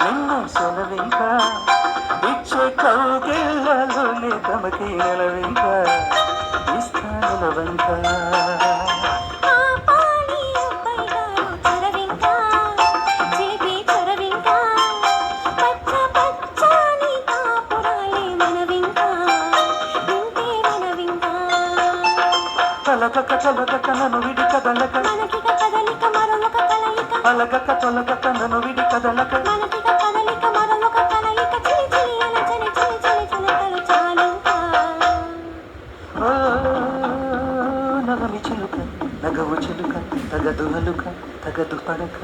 నిన్ను సెలవింకా ఇచ్చే కౌగిళ్ళలోనే తమకి నెలవింకా ఇస్తాను వంక తొలగక తొలగక నన్ను విడి కదలక అలగక తొలగక నన్ను విడి కదలక నగమి చిలుక నగవు చిలుక తగదు అలుక తగదు పడక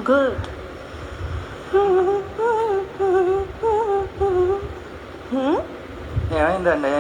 గుడ్ ఏమైందండి?